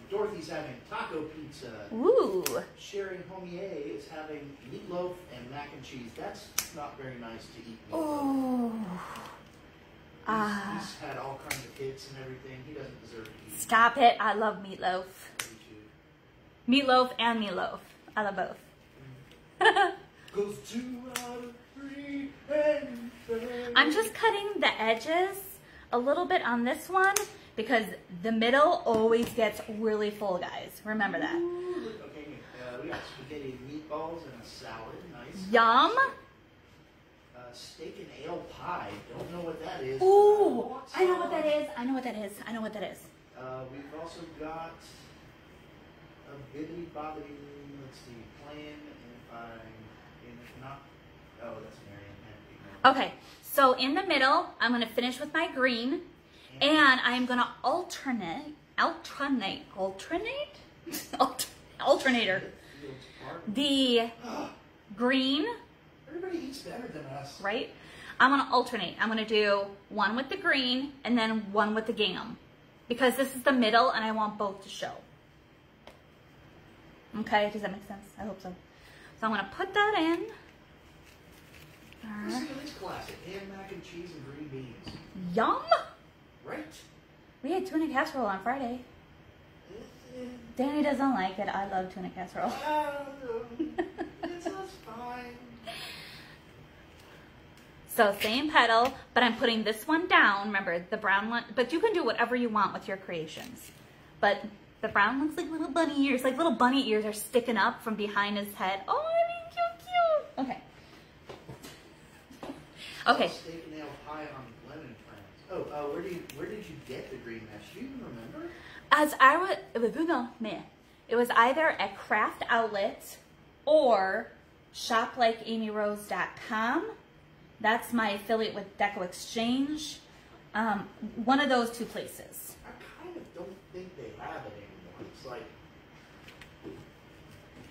Dorothy's having taco pizza. Ooh. Sherry Homier is having meatloaf and mac and cheese. That's not very nice to eat meatloaf. Oh. He's had all kinds of hits and everything. He doesn't deserve to eat. Stop it. I love meatloaf. Meatloaf and meatloaf. I love both. Goes 2 out of 3 and I'm just cutting the edges a little bit on this one because the middle always gets really full, guys. Remember that. Okay, we got spaghetti and meatballs and a salad. Nice. Yum. Steak and ale pie. Don't know what that is. Ooh, I know what that is. I know what that is. I know what that is. We've also got a bibbidi bobbidi. Let's see, plan. And if not, oh, that's Marianne. Okay, so in the middle, I'm going to finish with my green, and I'm going to alternator the green. Everybody eats better than us. Right? I'm going to alternate. I'm going to do one with the green and then one with the gingham because this is the middle and I want both to show. Okay, does that make sense? I hope so. So I'm going to put that in. This is classic. Ham, mac and cheese, and green beans. Yum! Right? We had tuna casserole on Friday. Danny doesn't like it. I love tuna casserole. It's fine. So same petal, but I'm putting this one down. Remember, the brown one. But you can do whatever you want with your creations. But the brown looks like little bunny ears. Like little bunny ears are sticking up from behind his head. Oh, I mean, cute, cute. Okay. Okay. Steak and ale pie on lemon crayons. Oh, where did you get the green mesh? Do you even remember? It was either at Craft Outlet or shoplikeamyrose.com. That's my affiliate with Deco Exchange. One of those two places. I kind of don't think they have it anymore. It's like...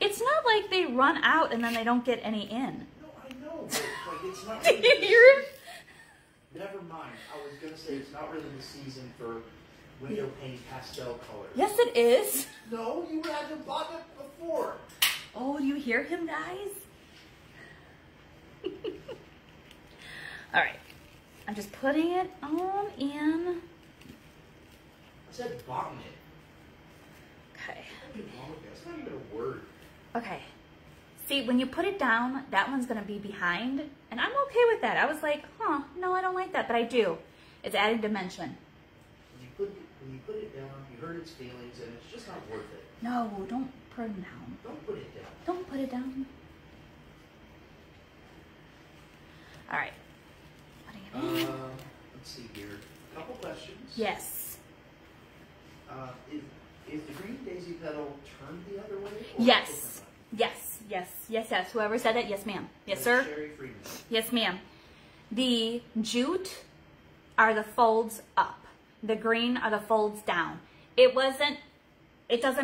It's not like they run out and then they don't get any in. No, I know, but like, it's not Did really you hear? Never mind. I was going to say it's not really the season for window pane pastel colors. Yes, it is. No, you had to bought it before. Oh, do you hear him, guys? All right. I'm just putting it on in. I said bottom it. Okay. What's wrong with that? It's not even a word. Okay. See, when you put it down, that one's going to be behind. And I'm okay with that. I was like, huh, no, I don't like that. But I do. It's adding dimension. When you put it down, you hurt its feelings, and it's just not worth it. No, don't put it down. Don't put it down. Don't put it down. All right. Putting it in. Let's see here. A couple questions. Yes. Is the green daisy petal turned the other way? Or Yes. Yes, yes, yes, yes. Whoever said it, yes, ma'am. Yes, sir. Sherry Freeman. Yes, ma'am. The jute are the folds up. The green are the folds down. It doesn't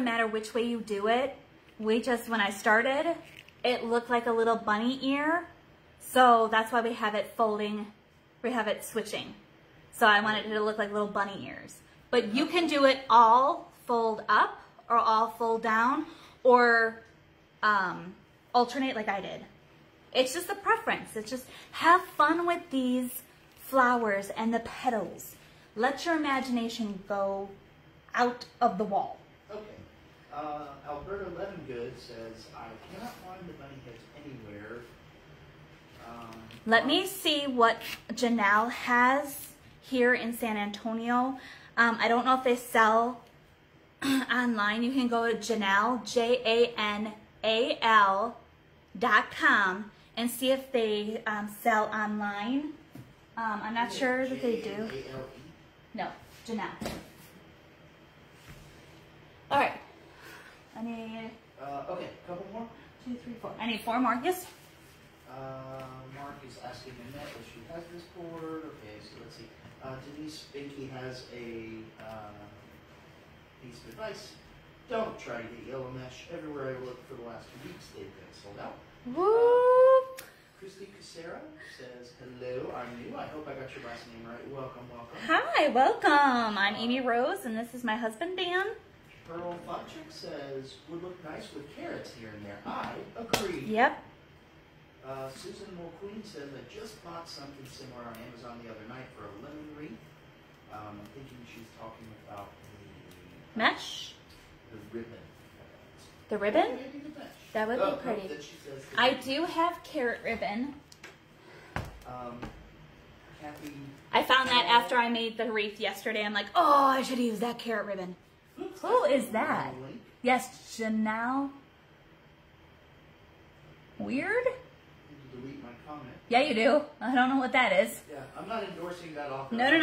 matter which way you do it. When I started, it looked like a little bunny ear. So that's why we have it folding, we have it switching. So I wanted it to look like little bunny ears. But you can do it all fold up or all fold down or alternate like I did. It's just a preference. It's just have fun with these flowers and the petals. Let your imagination go out of the wall. Okay. Alberta Lemongood says, I cannot find the bunny heads anywhere. Let me see what Janelle has here in San Antonio. I don't know if they sell online. You can go to Janelle, JANAL.com and see if they sell online. I'm not sure that they do. No, Janelle. All right. I need... okay, a couple more? 2, 3, 4. I need 4 more. Yes? Mark is asking Annette if she has this board. Okay, so let's see. Denise Binky has a piece of advice. Don't try to get yellow mesh. Everywhere I look for the last 2 weeks, they've been sold out. Whoop! Christy Casera says, hello, I'm new. I hope I got your last name right. Welcome, welcome. Hi, welcome. I'm AmyRose, and this is my husband, Dan. Pearl Fonchick says, would look nice with carrots here and there. I agree. Yep. Susan Mulqueen says, I just bought something similar on Amazon the other night for a lemon wreath. I'm thinking she's talking about the... Mesh? The ribbon. The ribbon? Oh, maybe the mesh. That would be pretty. That she says I do have carrot ribbon. Kathy... I found that after I made the wreath yesterday. I'm like, oh, I should use that carrot ribbon. Who is that? Yes, Janelle. Weird? Delete my comment. Yeah, you do. I don't know what that is. Yeah, I'm not endorsing that author. No. Did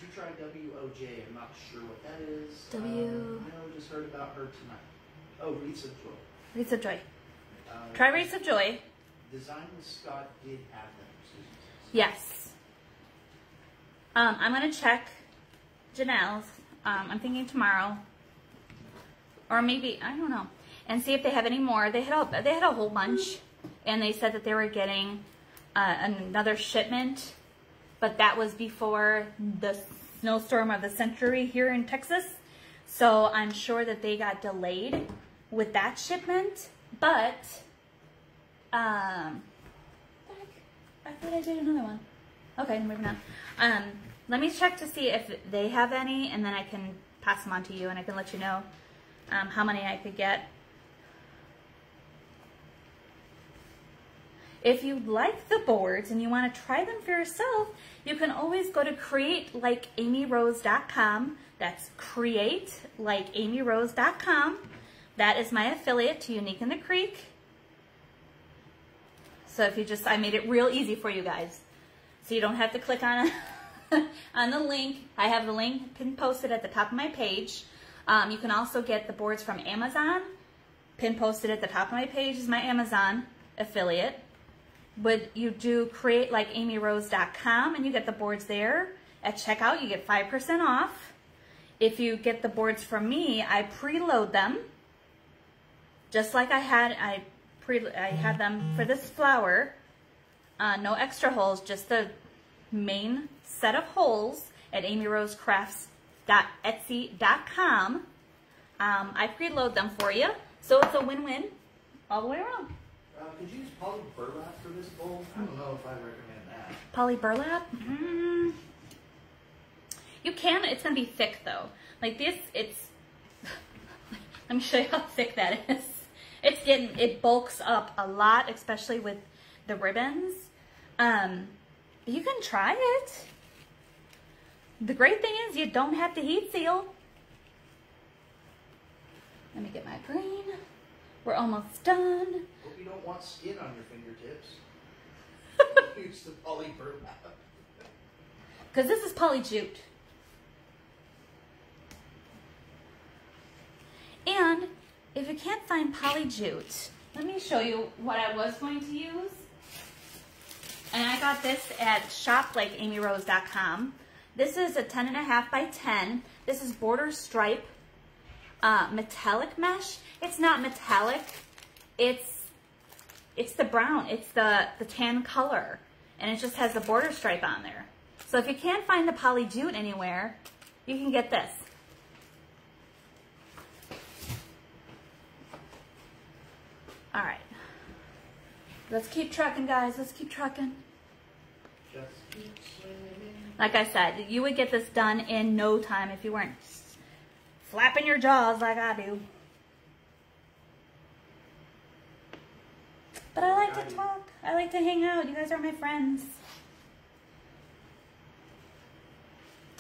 you try WOJ? I'm not sure what that is. No, just heard about her tonight. Oh, Wreaths of Joy. Wreaths of Joy. Try Wreaths of Joy. Design with Scott did have them, Susan says. Yes. I'm going to check Janelle's. I'm thinking tomorrow. Or maybe, I don't know. And see if they have any more. They had a whole bunch. And they said that they were getting another shipment. But that was before the snowstorm of the century here in Texas. So I'm sure that they got delayed with that shipment. But, I thought I did another one. Okay, moving on. Let me check to see if they have any, and then I can pass them on to you, and I can let you know how many I could get. If you like the boards and you want to try them for yourself, you can always go to createlikeamyrose.com. That's createlikeamyrose.com. That is my affiliate to Unique in the Creek. So if you just, I made it real easy for you guys. So you don't have to click on on the link. I have the link pin posted at the top of my page. You can also get the boards from Amazon. Pin posted at the top of my page is my Amazon affiliate. But you do createlikeamyrose.com and you get the boards there. At checkout, you get 5% off. If you get the boards from me, I preload them. Just like I had them for this flower. No extra holes, just the main set of holes at AmyRoseCrafts.etsy.com. I preload them for you, so it's a win-win all the way around. Could you use poly burlap for this bowl? I don't know if I recommend that. Poly burlap? You can. It's going to be thick, though. Like this, it's... Let me show you how thick that is. It bulks up a lot, especially with the ribbons. You can try it. The great thing is you don't have to heat seal. Let me get my green. We're almost done. Hope you don't want skin on your fingertips. Use the poly burlap. Because this is poly jute. And if you can't find poly jute, let me show you what I was going to use. And I got this at shoplikeamyrose.com. This is a 10.5 by 10. This is border stripe metallic mesh. It's not metallic. It's the brown. It's the tan color. And it just has the border stripe on there. So if you can't find the poly jute anywhere, you can get this. All right. Let's keep trucking, guys. Let's keep trucking. Just keep swimming. Like I said, you would get this done in no time if you weren't flapping your jaws like I do. But I like to talk. I like to hang out. You guys are my friends.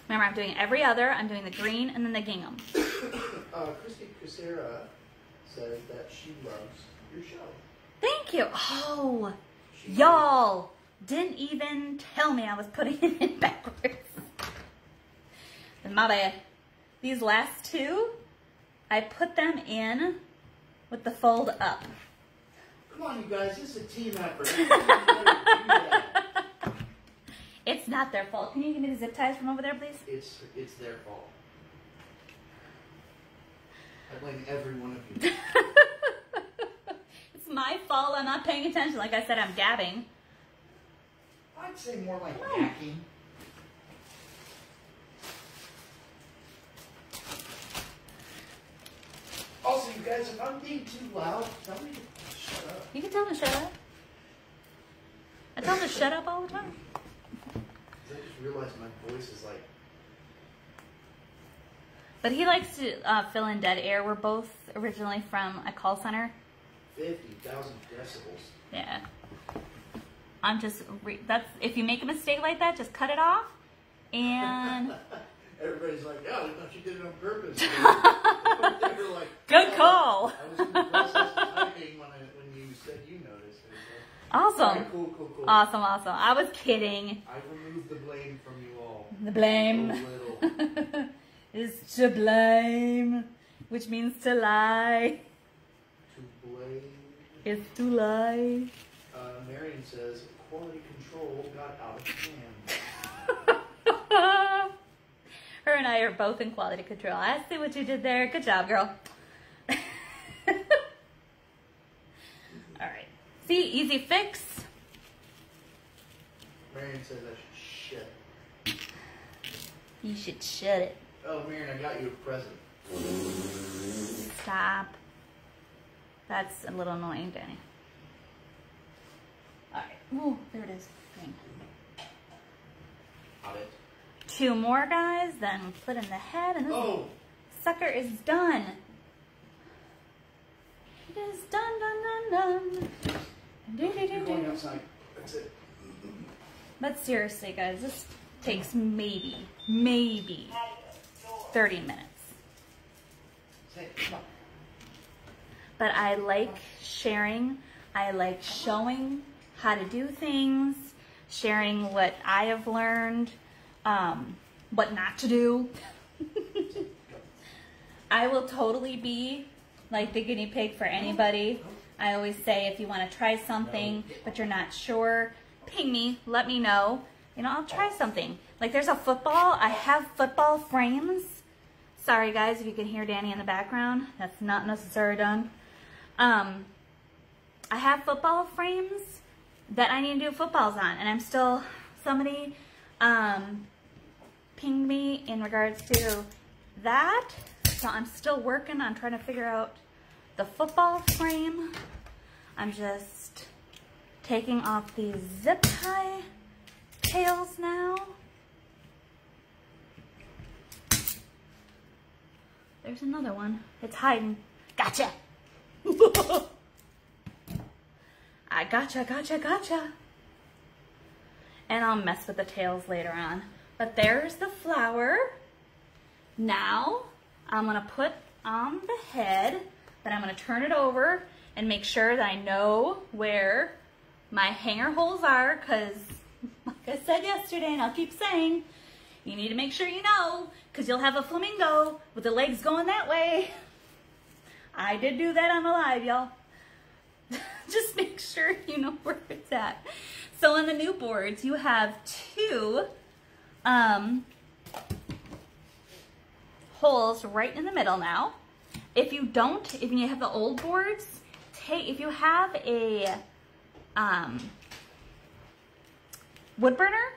Remember, I'm doing every other. I'm doing the green and then the gingham. Christy Casera says that she loves your show. Thank you. Oh, y'all didn't even tell me I was putting it in backwards. My bad. These last two, I put them in with the fold up. Come on, you guys. This is a team effort. It's not their fault. Can you give me the zip ties from over there, please? It's their fault. I blame every one of you. It's my my fault. I'm not paying attention. Like I said, I'm gabbing. I'd say more like hacking. Also, you guys, if I'm being too loud, tell me to shut up. You can tell him to shut up. I tell him to shut up all the time. I just realized my voice is like... But he likes to fill in dead air. We're both originally from a call center. 50,000 decibels. Yeah. I'm just, that's, if you make a mistake like that, just cut it off. And... Everybody's like, yeah, we thought you did it on purpose. They were like, good call. I was in the process of typing when you said you noticed. Awesome. Right, cool. Awesome. I was kidding. I removed the blame from you all. The blame. So little. Is to blame, which means to lie. To blame. Is to lie. Marion says, quality control got out of hand. Her and I are both in quality control. I see what you did there. Good job, girl. All right. See, easy fix. Marion says I should shut. You should shut it. Oh, Marion, I got you a present. Stop. That's a little annoying, Danny. All right. Ooh, there it is. Green. Got it. 2 more, guys, then put in the head, and this sucker is done. It is done. You're going outside. That's it. But seriously, guys, this takes maybe 30 minutes. Say, come on. But I like sharing. I like showing how to do things, sharing what I have learned. What not to do. I will totally be like the guinea pig for anybody. I always say if you want to try something but you're not sure, ping me, let me know. You know, I'll try something. Like there's a football. I have football frames. Sorry guys if you can hear Danny in the background. That's not necessarily done. I have football frames that I need to do footballs on, and I'm still, somebody pinged me in regards to that, so I'm still working on trying to figure out the football frame. I'm just taking off these zip tie tails now. There's another one. It's hiding. Gotcha. I gotcha. And I'll mess with the tails later on. But there's the flower. Now I'm gonna put on the head, but I'm gonna turn it over and make sure that I know where my hanger holes are, because like I said yesterday, and I'll keep saying, you need to make sure you know, because you'll have a flamingo with the legs going that way. I did do that on the live, y'all. Just make sure you know where it's at. So on the new boards, you have 2 holes right in the middle now. If you don't, if you have the old boards, if you have a wood burner,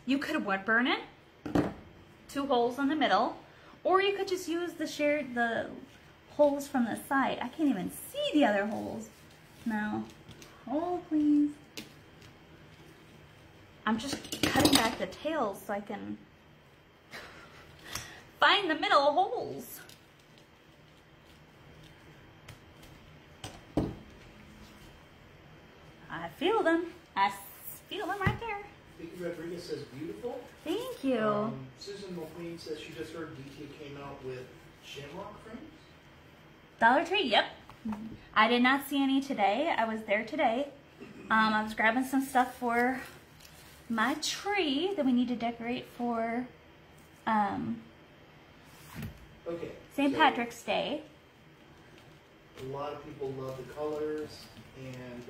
you could wood burn it. 2 holes in the middle, or you could just use the holes from the side. I can't even see the other holes. No. Oh, please. I'm just cutting back the tails so I can find the middle holes. I feel them. I feel them right there. Vicky Rodriguez says beautiful. Thank you. Susan McQueen says she just heard DT came out with shamrock frames. Dollar Tree, yep. I did not see any today. I was there today. I was grabbing some stuff for my tree that we need to decorate for St. Patrick's Day. A lot of people love the colors, and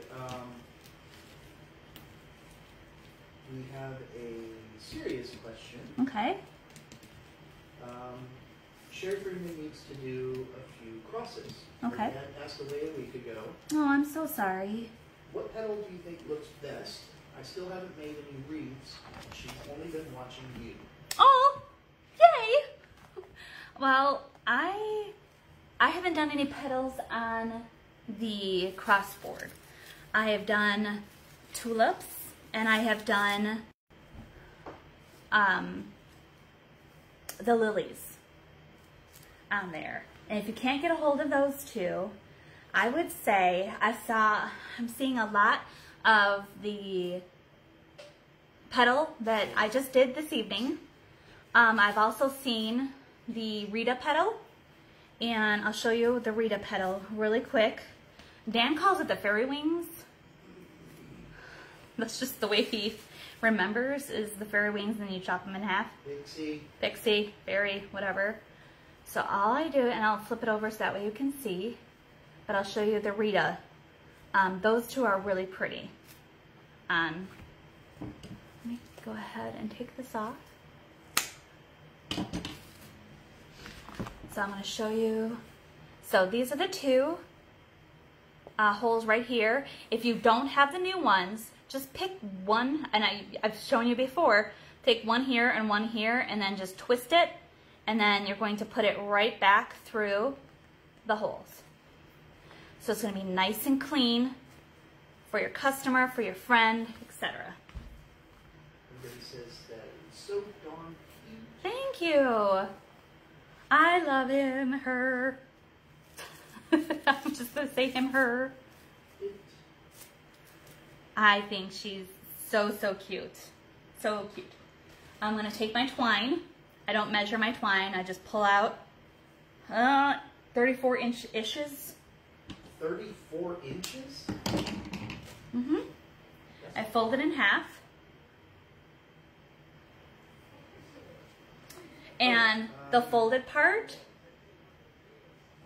we have a serious question. Okay. Sherry Freeman needs to do a few crosses. Okay. Her dad passed away a week ago. Oh, I'm so sorry. What petal do you think looks best? I still haven't made any wreaths. She's only been watching you. Oh, yay! Well, I haven't done any petals on the crossboard. I have done tulips and I have done the lilies on there. And if you can't get a hold of those two, I would say I'm seeing a lot of the petal that I just did this evening. I've also seen the Rita petal, and I'll show you the Rita petal really quick. Dan calls it the fairy wings. That's just the way he remembers, is the fairy wings, and you chop them in half. Pixie, fairy, whatever. So all I do, and I'll flip it over so that way you can see, but I'll show you the Rita. Those two are really pretty. Let me go ahead and take this off. So I'm going to show you. So these are the two holes right here. If you don't have the new ones, just pick one, and I've shown you before, take one here, and then just twist it, and then you're going to put it right back through the holes. So it's going to be nice and clean for your customer, for your friend, etc. Everybody says that it's so darn cute. Thank you. I love him, her. I'm just going to say him, her. I think she's so, so cute. So cute. I'm going to take my twine. I don't measure my twine. I just pull out 34 inches. 34 inches? Mm-hmm. I fold it in half. And the folded part.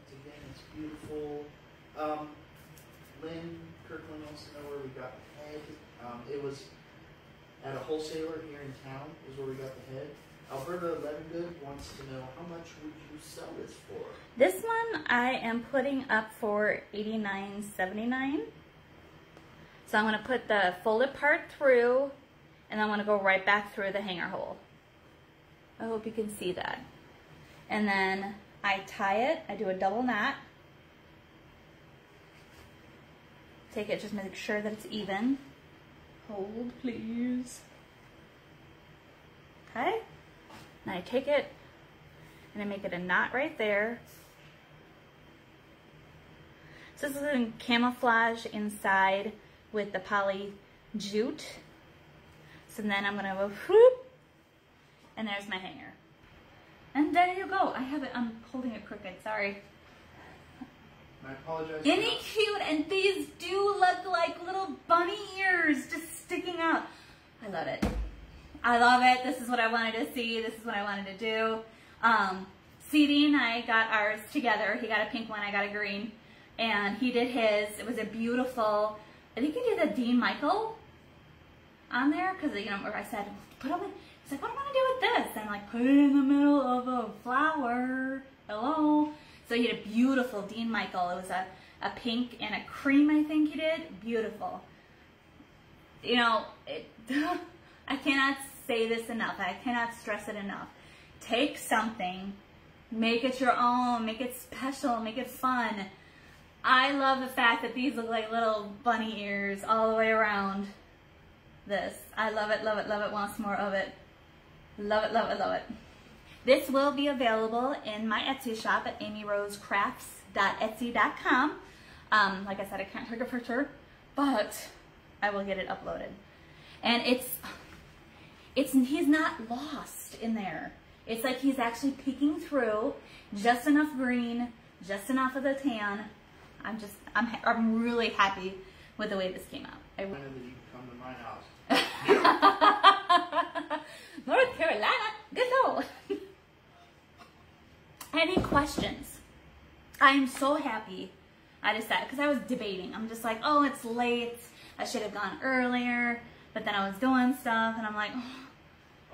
Again, it's beautiful. Kirkland wants to know where we got the head. It was at a wholesaler here in town is where we got the head. Alberta Levengood wants to know, how much would you sell this for? This one I am putting up for $89.79. So I'm going to put the folded part through, and I'm going to go right back through the hanger hole. I hope you can see that. And then I tie it. I do a double knot. Take it, just make sure that it's even. Hold, please. Okay? And I take it, and I make it a knot right there. So this is in camouflage inside with the poly jute. So then I'm gonna go whoop, and there's my hanger. And there you go. I have it, I'm holding it crooked, sorry. I apologize. Isn't he cute? And these do look like little bunny ears just sticking out. I love it. I love it. This is what I wanted to see. This is what I wanted to do. CD and I got ours together. He got a pink one, I got a green. And he did his. It was a beautiful, I think he did a Dean Michael on there. Because, you know, I said, put up, he's like, what do I want to do with this? And I'm like, put it in the middle of a flower. Hello. So he did a beautiful Dean Michael. It was a pink and a cream, I think he did. Beautiful. You know, I cannot say this enough. I cannot stress it enough. Take something, make it your own, make it special, make it fun. I love the fact that these look like little bunny ears all the way around this. I love it, love it, love it. Wants more of it. Love it, love it, love it. This will be available in my Etsy shop at AmyRoseCrafts.etsy.com. Like I said, I can't take a picture, but I will get it uploaded. And he's not lost in there. It's like he's actually peeking through, just enough green, just enough of the tan. I'm really happy with the way this came out. I wanted that you come to my house. North Carolina, good though. Any questions? I'm so happy I decided, because I was debating. I'm just like, oh, it's late. I should have gone earlier. But then I was doing stuff, and I'm like, oh,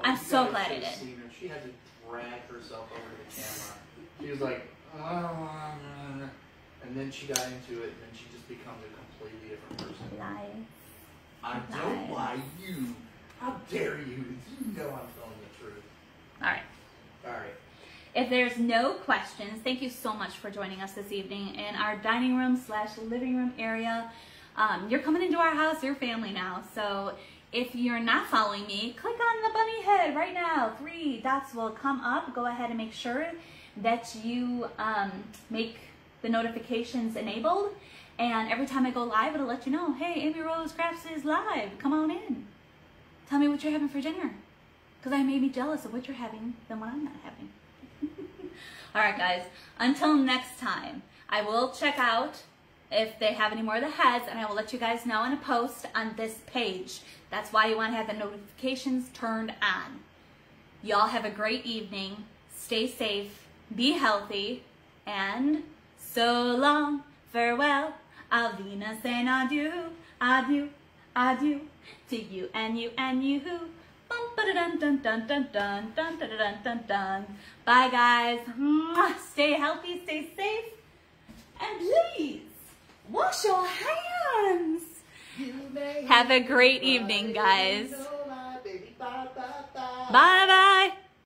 I'm so glad I did. She had to drag herself over to the camera. She was like, and then she got into it, and then she just becomes a completely different person. Lies. I don't lie, you. How dare you? You know I'm telling the truth. All right. All right. If there's no questions, thank you so much for joining us this evening in our dining room / living room area. You're coming into our house, your family now. So if you're not following me, click on the bunny head right now. 3 dots will come up. Go ahead and make sure that you make the notifications enabled. And every time I go live, it'll let you know, hey, AmyRose Crafts is live. Come on in. Tell me what you're having for dinner. Because I may be jealous of what you're having than what I'm not having. All right, guys. Until next time, I will check out if they have any more of the heads, and I will let you guys know in a post on this page. That's why you want to have the notifications turned on. Y'all have a great evening. Stay safe. Be healthy. And so long. Farewell. Alvina saying adieu. Adieu. Adieu. To you and you and you. Bye, guys. Stay healthy, stay safe, and please wash your hands. Have a great evening, guys. Bye-bye.